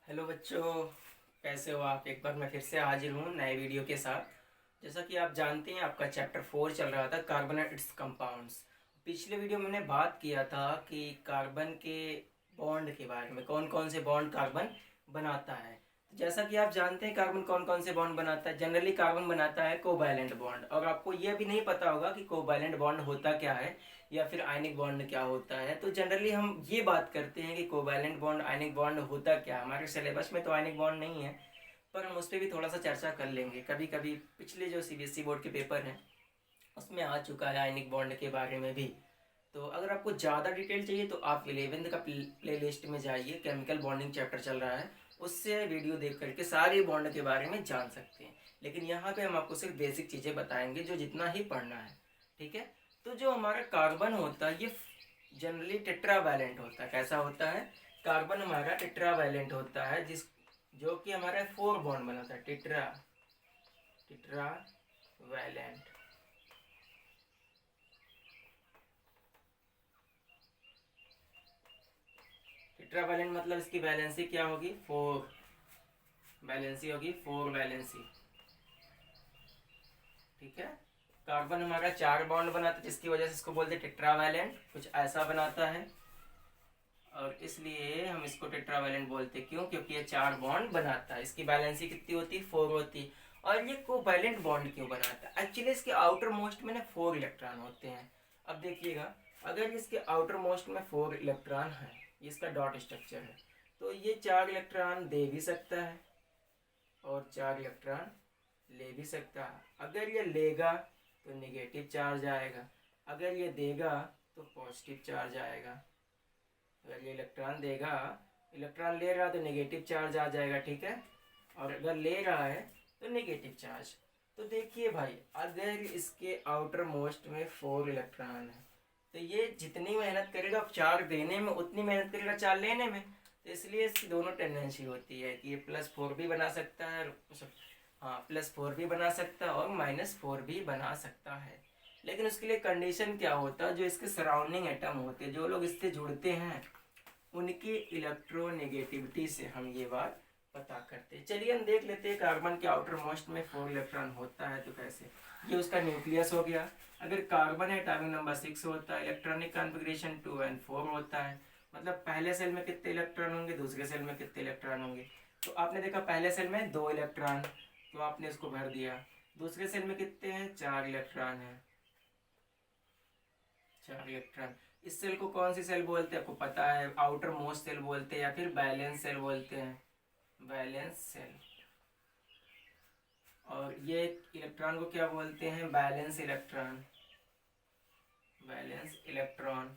Hello बच्चों, कैसे हो आप। एक बार मैं फिर से हाजिर हूँ नए वीडियो के साथ। जैसा कि आप जानते हैं, आपका चैप्टर 4 चल रहा था, कार्बन एंड इट्स कंपाउंड्स। पिछले वीडियो में मैंने बात किया था कि कार्बन के बॉन्ड के बारे में, कौन कौन से बॉन्ड कार्बन बनाता है। तो जैसा कि आप जानते हैं कार्बन कौन कौन से बॉन्ड बनाता है। जनरली कार्बन बनाता है कोवैलेंट बॉन्ड, और आपको यह भी नहीं पता होगा कि कोवैलेंट बॉन्ड होता क्या है या फिर आयनिक बॉन्ड क्या होता है। तो जनरली हम ये बात करते हैं कि कोवैलेंट बॉन्ड, आयनिक बॉन्ड होता क्या है। हमारे सिलेबस में तो आयनिक बॉन्ड नहीं है, पर हम उस पर भी थोड़ा सा चर्चा कर लेंगे। कभी कभी पिछले जो सीबीएसई बोर्ड के पेपर हैं उसमें आ चुका है आयनिक बॉन्ड के बारे में भी। तो अगर आपको ज़्यादा डिटेल चाहिए तो आप 11th का प्ले लिस्ट में जाइए, केमिकल बॉन्डिंग चैप्टर चल रहा है, उससे वीडियो देख करके सारे बॉन्ड के बारे में जान सकते हैं। लेकिन यहाँ पे हम आपको सिर्फ बेसिक चीज़ें बताएंगे, जो जितना ही पढ़ना है। ठीक है। तो जो हमारा कार्बन होता है ये जनरली टेट्रावैलेंट होता है। कैसा होता है? कार्बन हमारा टेट्रावैलेंट होता है, जिस जो कि हमारा 4 बॉन्ड बनाता है। टेट्रावैलेंट। टेट्रावैलेंट मतलब इसकी वैलेंसी क्या होगी? 4 वैलेंसी होगी, 4 वैलेंसी। ठीक है। कार्बन हमारा 4 बॉन्ड बनाता है, जिसकी वजह से इसको बोलते हैं टेट्रावैलेंट। कुछ ऐसा बनाता है और इसलिए हम इसको टेट्रावैलेंट बोलते हैं। क्यों? क्योंकि ये 4 बॉन्ड बनाता है। इसकी वैलेंसी कितनी होती है? 4 होती है। और ये कोवैलेंट बॉन्ड क्यों बनाता है? एक्चुअली इसके आउटर मोस्ट में ना 4 इलेक्ट्रॉन होते हैं। अब देखिएगा, अगर इसके आउटर मोस्ट में 4 इलेक्ट्रॉन है, इसका डॉट स्ट्रक्चर है, तो ये 4 इलेक्ट्रॉन दे भी सकता है और 4 इलेक्ट्रॉन ले भी सकता है। अगर ये लेगा तो निगेटिव चार्ज आएगा, अगर ये देगा तो पॉजिटिव चार्ज आएगा। अगर ये इलेक्ट्रॉन देगा, इलेक्ट्रॉन ले रहा तो नेगेटिव चार्ज आ जाएगा। ठीक है। और अगर ले रहा है तो नेगेटिव चार्ज। तो देखिए भाई, अगर इसके आउटर मोस्ट में 4 इलेक्ट्रॉन है तो ये जितनी मेहनत करेगा 4 देने में, उतनी मेहनत करेगा 4 लेने में। तो इसलिए इसकी दोनों टेंडेंसी होती है कि ये +4 भी बना सकता है, हाँ +4 भी बना सकता है और -4 भी बना सकता है। लेकिन उसके लिए कंडीशन क्या होता है? जो इसके सराउंडिंग एटम होते हैं, जो लोग इससे जुड़ते हैं, उनकी इलेक्ट्रोनेगेटिविटी से हम ये बात पता करते हैं। चलिए हम देख लेते हैं कार्बन के आउटर मोस्ट में 4 इलेक्ट्रॉन होता है तो कैसे। ये उसका न्यूक्लियस हो गया। अगर कार्बन है, एटॉमिक नंबर 6 होता है, इलेक्ट्रॉनिक कॉन्फ़िगरेशन 2 और 4 होता है। मतलब पहले सेल में कितने इलेक्ट्रॉन होंगे, दूसरे सेल में कितने इलेक्ट्रॉन होंगे। तो आपने देखा पहले सेल में 2 इलेक्ट्रॉन, तो आपने इसको भर दिया। दूसरे सेल में कितने हैं? 4 इलेक्ट्रॉन है, 4 इलेक्ट्रॉन। इस सेल को कौन सी सेल बोलते हैं? आपको पता है, आउटर मोस्ट सेल बोलते हैं या फिर बैलेंस सेल बोलते हैं, बैलेंस सेल। और ये इलेक्ट्रॉन को क्या बोलते हैं? Balance electron, balance electron.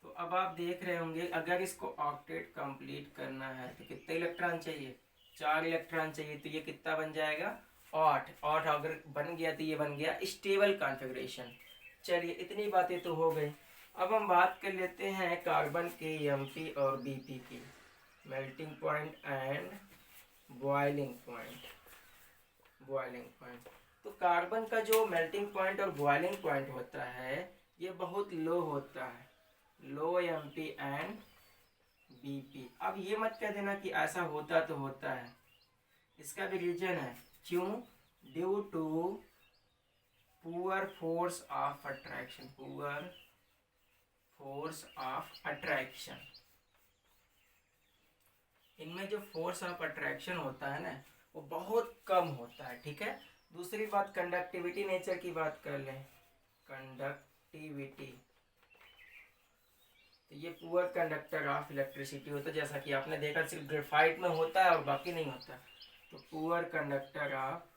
तो अब आप देख रहे होंगे, अगर इसको ऑक्टेट कंप्लीट करना है तो कितने इलेक्ट्रॉन चाहिए? 4 इलेक्ट्रॉन चाहिए। तो ये कितना बन जाएगा? 8। 8 अगर बन गया तो ये बन गया स्टेबल कॉन्फ़िगरेशन। चलिए, इतनी बातें तो हो गई। अब हम बात कर लेते हैं कार्बन के एमपी और बीपी की, melting point and boiling point. Boiling point. तो कार्बन का जो मेल्टिंग पॉइंट और बॉइलिंग पॉइंट होता है ये बहुत लो होता है, लो एमपी एंड बीपी। अब ये मत कह देना कि ऐसा होता तो होता है, इसका भी रीजन है। क्यों? Due to poor force of attraction, poor force of attraction. इनमें जो फोर्स ऑफ अट्रैक्शन होता है ना, वो बहुत कम होता है। ठीक है। दूसरी बात, कंडक्टिविटी नेचर की बात कर लें, कंडक्टिविटी। तो ये पुअर कंडक्टर ऑफ इलेक्ट्रिसिटी होता है, जैसा कि आपने देखा सिर्फ ग्रेफाइट में होता है और बाकी नहीं होता। तो पुअर कंडक्टर ऑफ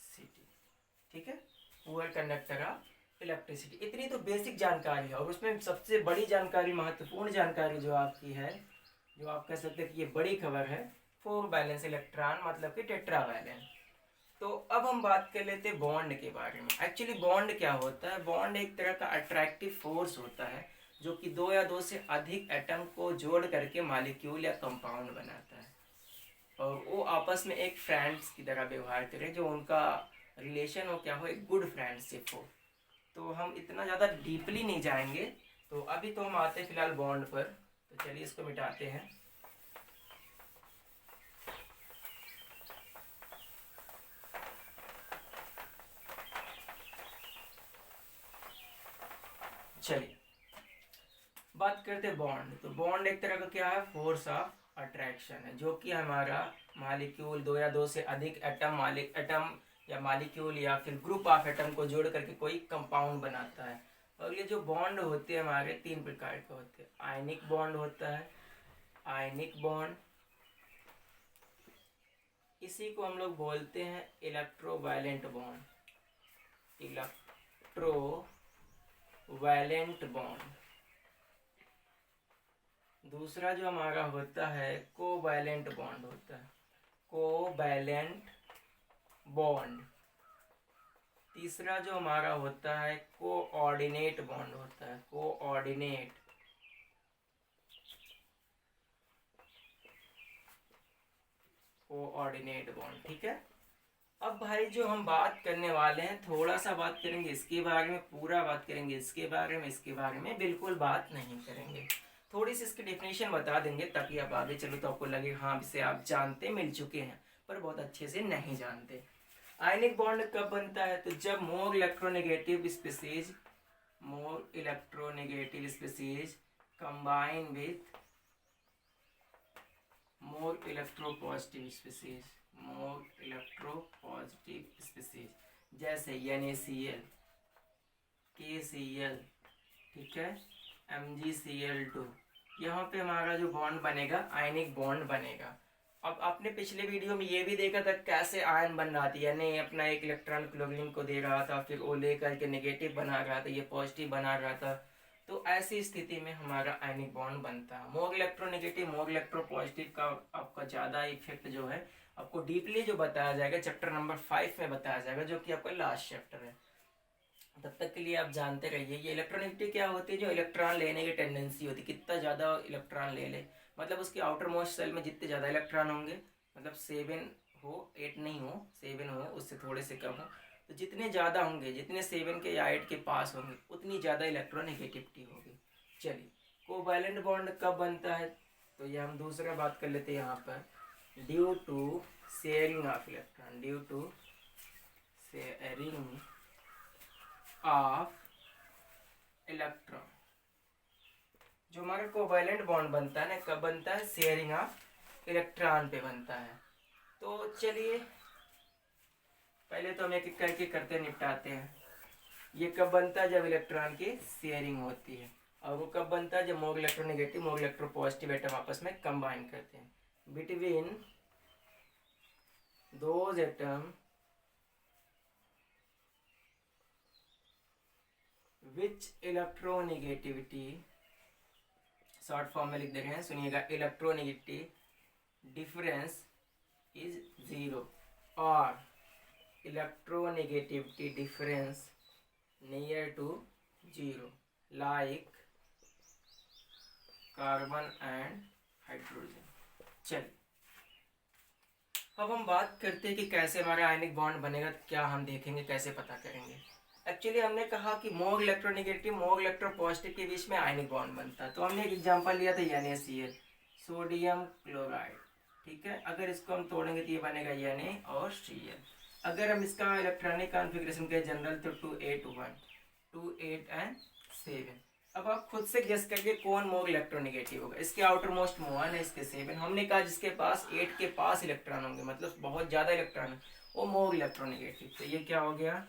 सिटी। ठीक है। Poor conductor of electricity. इतनी तो बेसिक जानकारी है, और उसमें सबसे बड़ी जानकारी, महत्वपूर्ण जानकारी जो आपकी है, जो आप कह सकते हैं कि ये बड़ी खबर है, 4 बैलेंस इलेक्ट्रॉन मतलब कि टेट्रावैलेंट। तो अब हम बात कर लेते हैं बॉन्ड के बारे में। एक्चुअली बॉन्ड क्या होता है? बॉन्ड एक तरह का अट्रैक्टिव फोर्स होता है, जो कि 2 या 2 से अधिक एटम को जोड़ करके मॉलिक्यूल या कंपाउंड बनाता है, और वो आपस में एक फ्रेंड्स की तरह व्यवहार करें, जो उनका रिलेशन हो, क्या हो, एक गुड फ्रेंडशिप हो। तो हम इतना ज़्यादा डीपली नहीं जाएंगे। तो अभी तो हम आते हैं फिलहाल बॉन्ड पर। तो चलिए इसको मिटाते हैं। चलिए बात करते हैं बॉन्ड। तो बॉन्ड एक तरह का क्या है, फोर्स ऑफ अट्रैक्शन है, जो कि हमारा मालिक्यूल, दो या दो से अधिक एटम या मालिक्यूल या फिर ग्रुप ऑफ एटम को जोड़ करके कोई कंपाउंड बनाता है। और ये जो बॉन्ड होते हैं हमारे तीन प्रकार के होते हैं। आयनिक बॉन्ड होता है, आयनिक बॉन्ड, इसी को हम लोग बोलते हैं इलेक्ट्रोवैलेंट बॉन्ड, इलेक्ट्रोवैलेंट बॉन्ड। दूसरा जो हमारा होता है कोवैलेंट बॉन्ड होता है, कोवैलेंट बॉन्ड। तीसरा जो हमारा होता है कोऑर्डिनेट बॉन्ड होता है, कोऑर्डिनेट। कोऑर्डिनेट बॉन्ड, ठीक है। अब भाई जो हम बात करने वाले हैं, थोड़ा सा बात करेंगे इसके बारे में, पूरा बात करेंगे इसके बारे में, इसके बारे में बिल्कुल बात नहीं करेंगे। थोड़ी सी इसकी डेफिनेशन बता देंगे ताकि आप आगे चलो तो आपको लगे हाँ इसे आप जानते, मिल चुके हैं, पर बहुत अच्छे से नहीं जानते। आयनिक बॉन्ड कब बनता है, तो जब more electronegative species combine with more electropositive species, जैसे NaCl, KCl, ठीक है, MgCl2। यहाँ पे हमारा जो बॉन्ड बनेगा आयनिक बॉन्ड बनेगा। अब आपने पिछले वीडियो में ये भी देखा था कैसे आयन बन रहा था, यानी अपना एक इलेक्ट्रॉन क्लोरीन को दे रहा था, फिर वो लेकर के नेगेटिव बना रहा था, ये पॉजिटिव बना रहा था। तो ऐसी स्थिति में हमारा आयनिक बॉन्ड बनता है। मोर इलेक्ट्रोनेगेटिव, मोर इलेक्ट्रोपॉजिटिव का आपका ज़्यादा इफेक्ट जो है आपको डीपली जो बताया जाएगा चैप्टर नंबर 5 में बताया जाएगा, जो कि आपका लास्ट चैप्टर है। तब तक के लिए आप जानते रहिए ये इलेक्ट्रोनेगेटिव क्या होती है, जो इलेक्ट्रॉन लेने की टेंडेंसी होती है, कितना ज़्यादा इलेक्ट्रॉन ले ले, मतलब उसके आउटर मोस्ट सेल में जितने ज़्यादा इलेक्ट्रॉन होंगे, मतलब 7 हो, 8 नहीं हो, 7 हो, उससे थोड़े से कम हो, तो जितने ज़्यादा होंगे, जितने 7 के या 8 के पास होंगे, उतनी ज़्यादा इलेक्ट्रोनेगेटिविटी होगी। चलिए कोवैलेंट बॉन्ड कब बनता है, तो ये हम दूसरा बात कर लेते हैं यहाँ पर। Due to sharing of electron, due to sharing of electron, जो हमारा कोवैलेंट बॉन्ड बनता है ना, कब बनता है, शेयरिंग ऑफ इलेक्ट्रॉन पे बनता है। तो चलिए पहले तो हम एक एक करके करते निपटाते हैं। ये कब बनता है, जब इलेक्ट्रॉन की शेयरिंग होती है। और वो कब बनता है, जब more electronegative, more electropositive atom आपस में कंबाइन करते हैं। Between those atom which electronegativity, short form में लिख दे रहे हैं, सुनिएगा, इलेक्ट्रोनेगेटिव डिफरेंस इज 0 और electronegativity difference near to 0 like carbon and hydrogen. चलिए अब हम बात करते हैं कि कैसे हमारा आयनिक बॉन्ड बनेगा। क्या हम देखेंगे, कैसे पता करेंगे। एक्चुअली हमने कहा कि मोर इलेक्ट्रोनेगेटिव, मोर इलेक्ट्रोपॉजिटिव के बीच में आयनिक बॉन्ड बनता है। तो हमने एक एग्जांपल लिया था NaCl, सोडियम क्लोराइड, ठीक है। अगर इसको हम तोड़ेंगे तो ये बनेगा Na और Cl। अगर हम इसका इलेक्ट्रॉनिक कॉन्फ़िगरेशन के जनरल तो 281, 2, 8 एंड 7। अब आप खुद से गेस करिए कौन मोर इलेक्ट्रोनेगेटिव होगा। इसके आउटर मोस्ट 1 है, इसके 7। हमने कहा जिसके पास 8 के पास इलेक्ट्रॉन होंगे, मतलब बहुत ज़्यादा इलेक्ट्रॉन है, वो मोर इलेक्ट्रोनेगेटिव। तो ये क्या हो गया,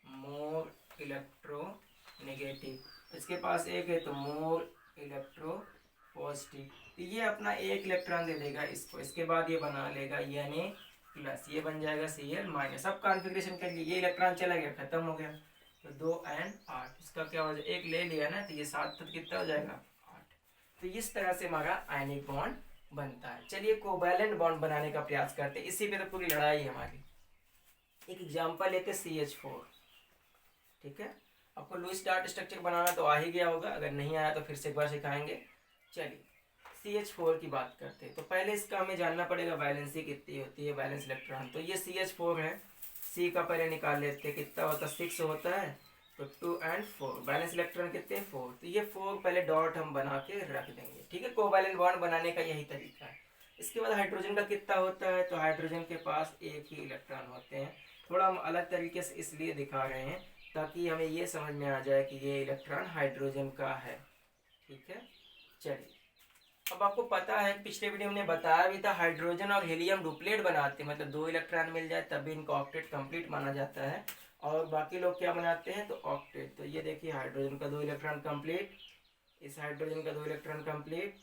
मोर इलेक्ट्रोनेगेटिव। इसके पास 1 है तो मोर इलेक्ट्रोपॉजिटिव। तो ये अपना 1 इलेक्ट्रॉन दे देगा इसको, इसके बाद ये बना लेगा Na प्लस, ये बन जाएगा Cl माइनस। अब कॉन्फ़िगरेशन कर लिए, ये इलेक्ट्रॉन चला गया, खत्म हो गया। तो 2 and 8, इसका क्या हो जाएगा, 1 ले लिया ना, तो ये 7 तो कितना हो जाएगा, 8। तो इस तरह से हमारा आयनिक बॉन्ड बनता है। चलिए कोवैलेंट बॉन्ड बनाने का प्रयास करते हैं, इसी पे तो पूरी लड़ाई है हमारी। एक एग्जांपल लेते CH4, ठीक है। आपको लुईस डॉट स्ट्रक्चर बनाना तो आ ही गया होगा, अगर नहीं आया तो फिर से एक बार सिखाएंगे। चलिए CH4 की बात करते हैं। तो पहले इसका हमें जानना पड़ेगा वैलेंसी कितनी होती है, वैलेंस इलेक्ट्रॉन। तो ये CH4 है, सी का पहले निकाल लेते हैं, कितना होता है 6 होता है, तो 2 and 4 बैलेंस इलेक्ट्रॉन कितने 4, तो ये 4 पहले डॉट हम बना के रख देंगे। ठीक है, कोवैलेंट बॉन्ड बनाने का यही तरीका है। इसके बाद हाइड्रोजन का कितना होता है, तो हाइड्रोजन के पास एक ही इलेक्ट्रॉन होते हैं। थोड़ा हम अलग तरीके से इसलिए दिखा रहे हैं ताकि हमें ये समझ में आ जाए कि ये इलेक्ट्रॉन हाइड्रोजन का है। ठीक है, चलिए अब आपको पता है पिछले वीडियो में बताया भी था, हाइड्रोजन और हीलियम डुप्लेट बनाते हैं, मतलब 2 इलेक्ट्रॉन मिल जाए तब भी इनका ऑक्टेट कंप्लीट माना जाता है। और बाकी लोग क्या बनाते हैं, तो ऑक्टेट। तो ये देखिए हाइड्रोजन का 2 इलेक्ट्रॉन कंप्लीट, इस हाइड्रोजन का 2 इलेक्ट्रॉन कंप्लीट,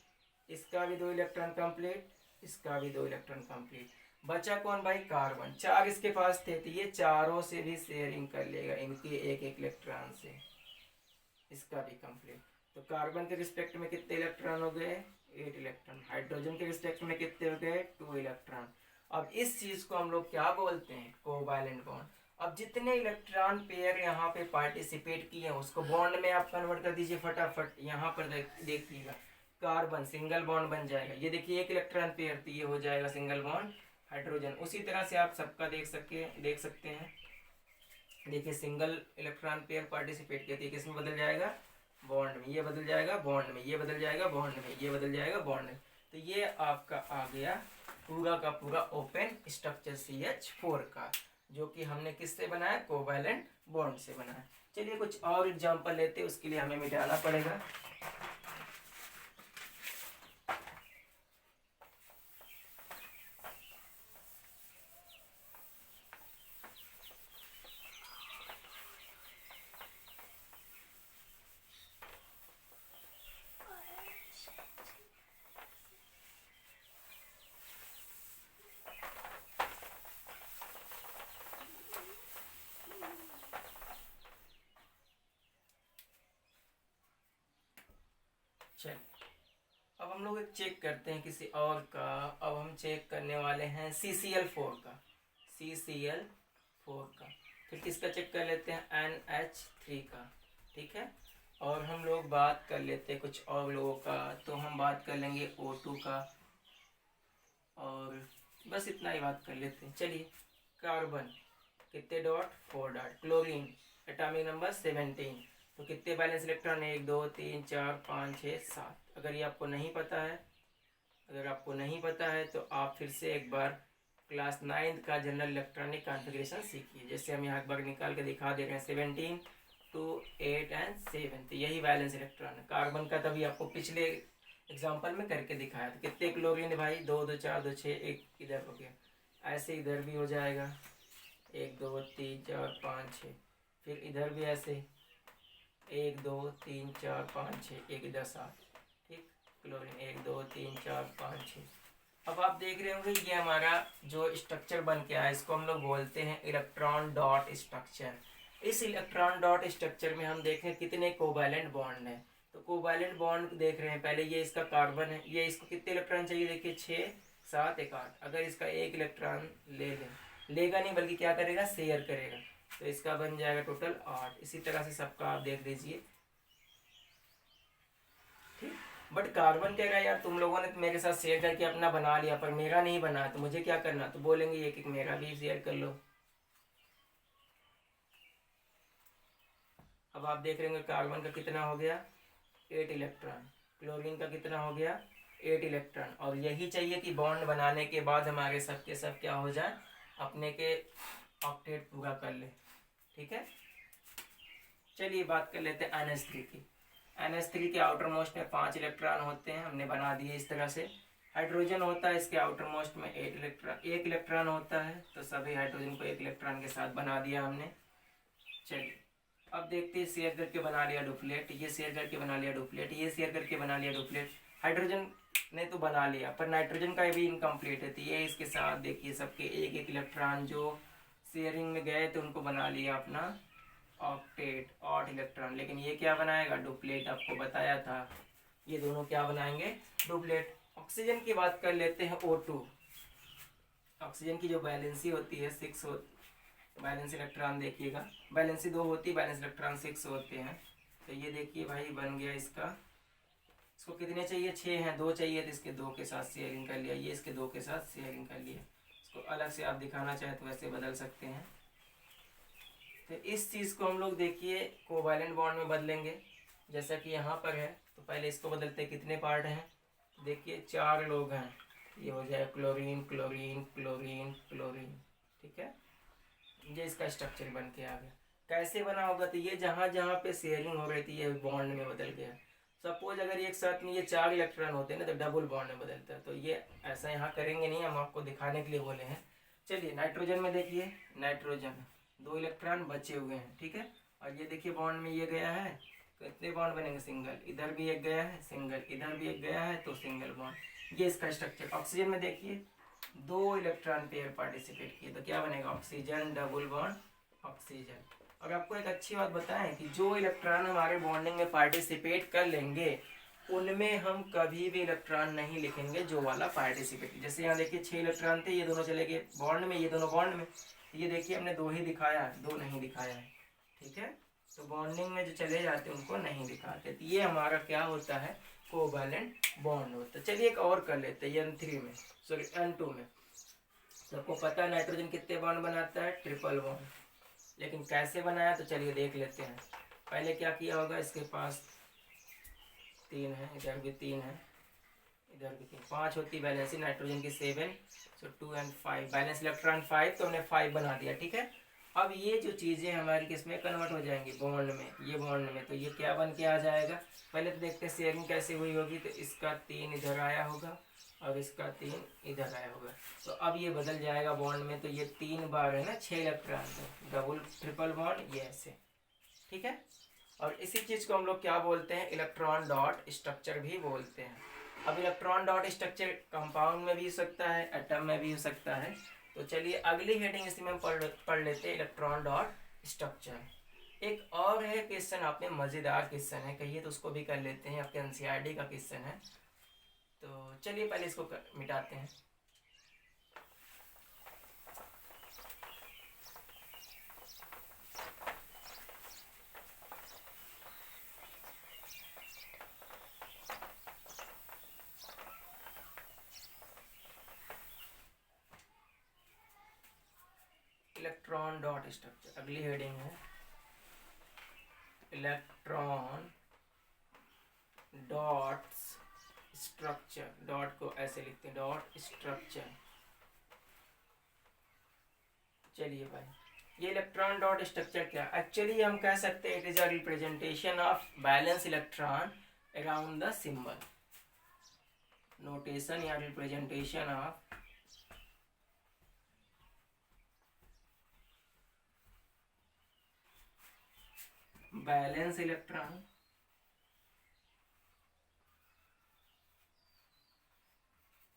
इसका भी 2 इलेक्ट्रॉन कंप्लीट, इसका भी 2 इलेक्ट्रॉन कंप्लीट। बचा कौन भाई, कार्बन। 4 इसके पास थे, तो ये चारों से भी शेयरिंग कर लेगा इनके एक एक इलेक्ट्रॉन से, इसका भी कंप्लीट। तो कार्बन के रिस्पेक्ट में कितने इलेक्ट्रॉन हो गए, 8 इलेक्ट्रॉन। हाइड्रोजन के रिस्पेक्ट में कितने हो गए, 2 इलेक्ट्रॉन। अब इस चीज को हम लोग क्या बोलते हैं, कोवैलेंट बॉन्ड। अब जितने इलेक्ट्रॉन पेयर यहाँ पे पार्टिसिपेट किए हैं उसको बॉन्ड में आप कन्वर्ट कर दीजिए फटाफट। यहाँ पर देखिएगा, कार्बन सिंगल बॉन्ड बन जाएगा, ये देखिए 1 इलेक्ट्रॉन पेयर, तो ये हो जाएगा सिंगल बॉन्ड हाइड्रोजन। उसी तरह से आप सबका देख सकते हैं। देखिए सिंगल इलेक्ट्रॉन पेयर पार्टिसिपेट किया, तो किसमें बदल जाएगा, बॉन्ड में। ये बदल जाएगा बॉन्ड में, ये बदल जाएगा बॉन्ड में, ये बदल जाएगा बॉन्ड में। तो ये आपका आ गया पूरा का पूरा ओपन स्ट्रक्चर CH4 का, जो कि हमने किससे बनाया, कोवैलेंट बॉन्ड से बनाया। चलिए कुछ और एग्जांपल लेते हैं, उसके लिए हमें मिटाना पड़ेगा। चलिए अब हम लोग एक चेक करते हैं किसी और का। अब हम चेक करने वाले हैं CCl4 का, CCl4 का। फिर किसका चेक कर लेते हैं, NH3 का। ठीक है, और हम लोग बात कर लेते हैं कुछ और लोगों का। तो हम बात कर लेंगे O2 का, और बस इतना ही बात कर लेते हैं। चलिए कार्बन कितने dot, 4 dot. Chlorine atomic number 17, तो कितने बैलेंस इलेक्ट्रॉन, 1 2 3 4 5 6 7। अगर ये आपको नहीं पता है, तो आप फिर से एक बार क्लास 9 का जनरल इलेक्ट्रॉनिक कॉन्फ़िगरेशन सीखिए। जैसे हम यहाँ एक बार निकाल के दिखा दे रहे हैं, 17 2 8 and 7, तो यही बैलेंस इलेक्ट्रॉन है कार्बन का। तभी आपको पिछले एग्जाम्पल में करके दिखाया था। कितने क्लोरीन है भाई, 2 2 4 2 6, एक इधर हो गया, ऐसे इधर भी हो जाएगा, 1 2 3 4 5 6। फिर इधर भी ऐसे 1 2 3 4 5 6, एक इधर 7। ठीक, क्लोरीन 1 2 3 4 5 6। अब आप देख रहे होंगे ये हमारा जो स्ट्रक्चर बन के आया, इसको हम लोग बोलते हैं इलेक्ट्रॉन डॉट स्ट्रक्चर। इस इलेक्ट्रॉन डॉट स्ट्रक्चर में हम देखें कितने कोवैलेंट बॉन्ड हैं। तो कोवैलेंट बॉन्ड देख रहे हैं, पहले ये इसका कार्बन है, ये इसको कितने इलेक्ट्रॉन चाहिए, देखिए 6 7 1 8। अगर इसका 1 इलेक्ट्रॉन लेगा नहीं बल्कि क्या करेगा, शेयर करेगा, तो इसका बन जाएगा टोटल 8। इसी तरह से सबका आप देख लीजिए। ठीक, बट कार्बन कह रहा है यार तुम लोगों ने तो मेरे साथ शेयर करके अपना बना लिया, पर मेरा नहीं बना, तो मुझे क्या करना, तो बोलेंगे एक एक मेरा भी शेयर कर लो। अब आप देख रहे होंगे कार्बन का कितना हो गया, 8 इलेक्ट्रॉन। क्लोरीन का कितना हो गया, 8 इलेक्ट्रॉन। और यही चाहिए कि बॉन्ड बनाने के बाद हमारे सब के सब क्या हो जाए, अपने के ऑक्टेट पूरा कर ले। ठीक है, चलिए बात कर लेते हैं NH3 की। NH3 के आउटर मोस्ट में 5 इलेक्ट्रॉन होते हैं, हमने बना दिए इस तरह से। हाइड्रोजन होता है इसके आउटर मोस्ट में 1 इलेक्ट्रॉन होता है, तो सभी हाइड्रोजन को 1 इलेक्ट्रॉन के साथ बना दिया हमने। चलिए अब देखते हैं, शेयर करके बना लिया डुप्लेट, ये शेयर करके बना लिया डुप्लेट, ये शेयर करके बना लिया डुप्लेट। हाइड्रोजन ने तो बना लिया, पर नाइट्रोजन का भी इनकम्प्लीट है, तो ये इसके साथ देखिए सबके 1 1 इलेक्ट्रॉन जो शेयरिंग में गए तो उनको बना लिया अपना ऑक्टेट, 8 इलेक्ट्रॉन। लेकिन ये क्या बनाएगा, डुप्लेट। आपको बताया था ये दोनों क्या बनाएंगे, डुप्लेट। ऑक्सीजन की बात कर लेते हैं, O2। ऑक्सीजन की जो बैलेंसी होती है 6 होती, बैलेंस इलेक्ट्रॉन देखिएगा, बैलेंसी 2 होती, बैलेंस इलेक्ट्रॉन 6 होते हैं। तो ये देखिए भाई बन गया इसका, इसको कितने चाहिए, 6 हैं, 2 चाहिए तो इसके 2 के साथ शेयरिंग कर लिया, ये इसके 2 के साथ शेयरिंग कर लिया। इसको अलग से आप दिखाना चाहे तो वैसे बदल सकते हैं। तो इस चीज़ को हम लोग देखिए कोवैलेंट बॉन्ड में बदलेंगे। जैसा कि यहाँ पर है, तो पहले इसको बदलते हैं। कितने पार्ट हैं, देखिए 4 लोग हैं। ये हो जाए क्लोरीन क्लोरीन क्लोरीन क्लोरीन, ठीक है। ये इसका स्ट्रक्चर बन के आ गया। कैसे बना होगा, तो ये जहाँ जहाँ पे शेयरिंग हो रही थी ये बॉन्ड में बदल गया। सपोज अगर एक साथ में ये 4 इलेक्ट्रॉन होते हैं ना, तो डबल बॉन्ड में बदलता है। तो ये ऐसा यहाँ करेंगे नहीं, हम आपको दिखाने के लिए बोले हैं। चलिए नाइट्रोजन में देखिए, नाइट्रोजन 2 इलेक्ट्रॉन बचे हुए हैं, ठीक है। और ये देखिए बॉन्ड में ये गया है, कितने बॉन्ड बनेंगे, सिंगल। इधर भी एक गया है सिंगल, इधर भी एक गया है तो सिंगल बॉन्ड। ये इसका स्ट्रक्चर। ऑक्सीजन में देखिए 2 इलेक्ट्रॉन पेयर पार्टिसिपेट किए, तो क्या बनेगा, ऑक्सीजन डबल बॉन्ड ऑक्सीजन। और आपको एक अच्छी बात बताएं कि जो इलेक्ट्रॉन हमारे बॉन्डिंग में पार्टिसिपेट कर लेंगे उनमें हम कभी भी इलेक्ट्रॉन नहीं लिखेंगे जो वाला पार्टिसिपेट। जैसे यहाँ देखिए 6 इलेक्ट्रॉन थे, ये दोनों चले गए बॉन्ड में, ये दोनों बॉन्ड में। ये देखिए हमने 2 ही दिखाया है, 2 नहीं दिखाया है, ठीक है। तो बॉन्डिंग में जो चले जाते हैं उनको नहीं दिखाते। तो ये हमारा क्या होता है, कोवैलेंट बॉन्ड होता है। चलिए एक और कर लेते हैं N3 में, सॉरी N2 में। सबको पता है नाइट्रोजन कितने बॉन्ड बनाता है, ट्रिपल बॉन्ड। लेकिन कैसे बनाया, तो चलिए देख लेते हैं। पहले क्या किया होगा, इसके पास 3 है, इधर भी 3 है, इधर भी 3, 5 होती बैलेंसी। नाइट्रोजन की 7, सो 2 and 5, बैलेंस इलेक्ट्रॉन 5, तो हमने 5 बना दिया, ठीक है। अब ये जो चीज़ें हमारी किसमें कन्वर्ट हो जाएंगी, बॉन्ड में, ये बॉन्ड में। तो ये क्या बन के आ जाएगा, पहले तो देखते हैं शेयरिंग कैसे हुई होगी। तो इसका 3 इधर आया होगा और इसका 3 इधर आया होगा। तो अब ये बदल जाएगा बॉन्ड में। तो ये 3 बार है ना 6 इलेक्ट्रॉन, तो डबल ट्रिपल बॉन्ड ये ऐसे, ठीक है। और इसी चीज़ को हम लोग क्या बोलते हैं, इलेक्ट्रॉन डॉट स्ट्रक्चर भी बोलते हैं। अब इलेक्ट्रॉन डॉट स्ट्रक्चर कंपाउंड में भी हो सकता है, एटम में भी हो सकता है। तो चलिए अगली हेडिंग इसी में पढ़ लेते हैं, इलेक्ट्रॉन डॉट स्ट्रक्चर। एक और है क्वेश्चन, आपने मज़ेदार क्वेश्चन है कहिए, तो उसको भी कर लेते हैं। आपके एनसीईआरटी का क्वेश्चन है, तो चलिए पहले इसको मिटाते हैं। इलेक्ट्रॉन डॉट स्ट्रक्चर, अगली हेडिंग है इलेक्ट्रॉन डॉट स्ट्रक्चर। डॉट को ऐसे लिखते हैं, डॉट स्ट्रक्चर। चलिए भाई, ये इलेक्ट्रॉन डॉट स्ट्रक्चर क्या, एक्चुअली हम कह सकते हैं it is a representation of valence electron around the symbol. Notation या representation of valence electron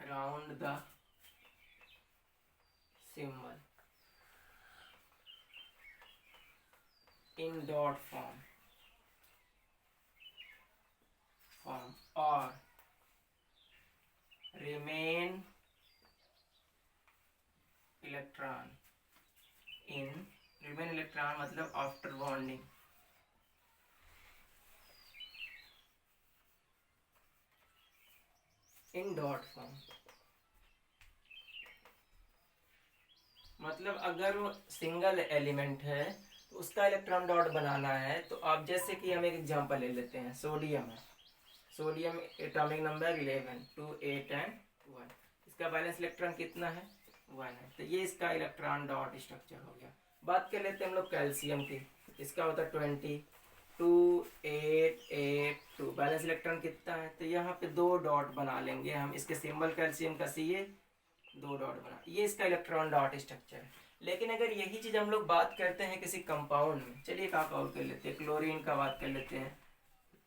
around the symbol in dot form or remain electron मतलब after bonding in dot form. मतलब अगर वो सिंगल एलिमेंट है तो उसका electron dot बनाना है। तो आप जैसे कि हम एक एग्जांपल ले लेते हैं, सोडियम है, सोडियम एटॉमिक नंबर 11, 2, 8 and 1। इसका बैलेंस इलेक्ट्रॉन कितना है, 1 है। तो ये इसका इलेक्ट्रॉन डॉट स्ट्रक्चर हो गया। बात कर लेते हैं हम लोग कैल्शियम की। इसका होता है 20, 2, 8, 8, 2, बैलेंस इलेक्ट्रॉन कितना है। तो यहाँ पे 2 डॉट बना लेंगे हम, इसके सिंबल कैल्शियम का CA, 2 डॉट बना। ये इसका इलेक्ट्रॉन डॉट स्ट्रक्चर है। लेकिन अगर यही चीज़ हम लोग बात करते हैं किसी कंपाउंड में, चलिए एक और कर लेते हैं, क्लोरीन का बात कर लेते हैं,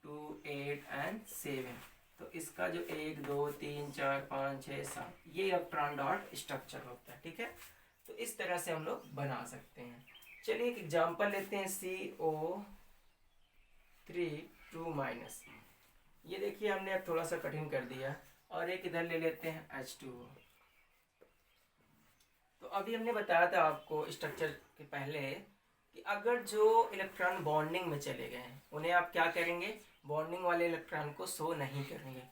2, 8 and 7। तो इसका जो 1, 2, 3, 4, 5, 6, 7 ये इलेक्ट्रॉन डॉट स्ट्रक्चर होता है, ठीक है। तो इस तरह से हम लोग बना सकते हैं। चलिए एक एग्जांपल लेते हैं, CO3 2-। ये देखिए हमने अब थोड़ा सा कठिन कर दिया। और एक इधर ले लेते हैं H2O। तो अभी हमने बताया था आपको स्ट्रक्चर के पहले कि अगर जो इलेक्ट्रॉन बॉन्डिंग में चले गए हैं उन्हें आप क्या करेंगे, बॉन्डिंग वाले इलेक्ट्रॉन को शो नहीं करेंगे,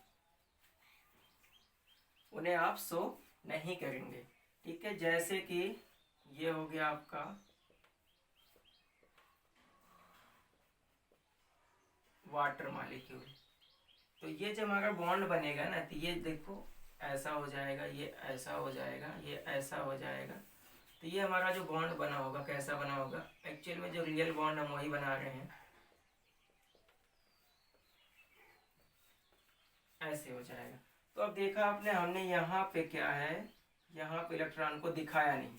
उन्हें आप शो नहीं करेंगे, ठीक है। जैसे कि ये हो गया आपका वाटर मॉलिक्यूल। तो ये जब हमारा बॉन्ड बनेगा ना, तो ये देखो ऐसा हो जाएगा, ये ऐसा हो जाएगा, ये ऐसा हो जाएगा। तो ये हमारा जो बॉन्ड बना होगा कैसा बना होगा, एक्चुअल में जो रियल बॉन्ड हम वही बना रहे हैं, ऐसे हो जाएगा। तो अब देखा आपने, हमने यहाँ पे क्या है, यहाँ पे इलेक्ट्रॉन को दिखाया नहीं।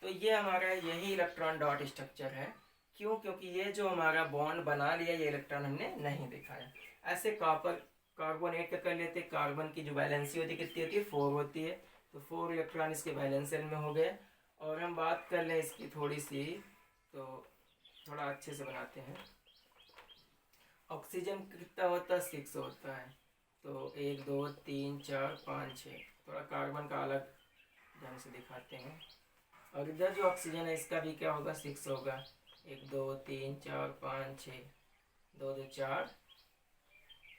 तो ये हमारा यही इलेक्ट्रॉन डॉट स्ट्रक्चर है। क्यों? क्योंकि ये जो हमारा बॉन्ड बना लिया, ये इलेक्ट्रॉन हमने नहीं दिखाया। ऐसे कार्बोनेट का कर लेते, कार्बन की जो वैलेंसी होती कितनी होती है, 4 होती है। तो 4 इलेक्ट्रॉन इसके वैलेंस शेल में हो गए। और हम बात कर लें इसकी थोड़ी सी, तो थोड़ा अच्छे से बनाते हैं। ऑक्सीजन कितना होता है, 6 होता है। तो 1 2 3 4 5 6, थोड़ा कार्बन का अलग ढंग से दिखाते हैं। और इधर जो ऑक्सीजन है इसका भी क्या होगा, 6 होगा। 1 2 3 4 5 6, 2 2 4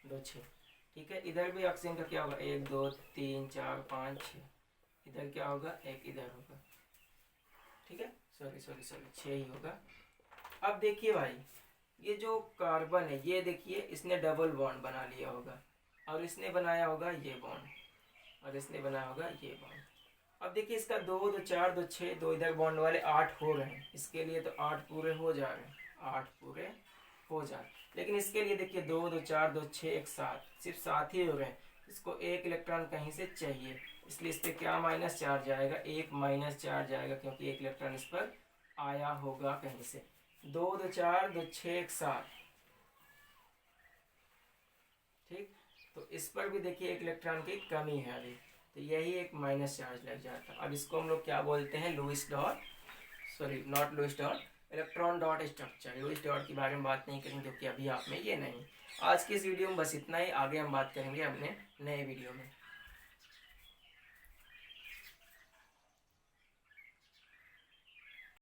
2 6। ठीक है, इधर भी ऑक्सीजन का क्या होगा, 1 2 3 4 5 6। इधर क्या होगा, 1 इधर होगा। ठीक है, सॉरी 6 ही होगा। अब देखिए भाई, ये जो कार्बन है, ये देखिए इसने डबल बॉन्ड बना लिया होगा, और इसने बनाया होगा ये बॉन्ड, और इसने बनाया होगा ये बॉन्ड। अब देखिए इसका 2 2 4 2 6, 2 इधर बॉन्ड वाले 8 हो रहे हैं। इसके लिए तो 8 पूरे हो जा रहे हैं, 8 पूरे हो जा रहे हैं। लेकिन इसके लिए देखिए 2 2 4 2 6 1 7, सिर्फ 7 ही हो रहे हैं। इसको 1 इलेक्ट्रॉन कहीं से चाहिए, इसलिए इस पर क्या माइनस चार्ज जाएगा, 1 माइनस चार्ज जाएगा, क्योंकि 1 इलेक्ट्रॉन इस पर आया होगा कहीं से। 2 2 4 2 6 1 7। ठीक, तो इस पर भी देखिए 1 इलेक्ट्रॉन की कमी है अभी, तो यही एक माइनस चार्ज लग जाता है। अब इसको हम लोग क्या बोलते हैं, Lewis dot, sorry not Lewis dot, electron dot structure. Lewis dot के बारे में बात नहीं करेंगे क्योंकि अभी आप में ये नहीं। आज की इस वीडियो में बस इतना ही, आगे हम बात करेंगे अपने नए वीडियो में।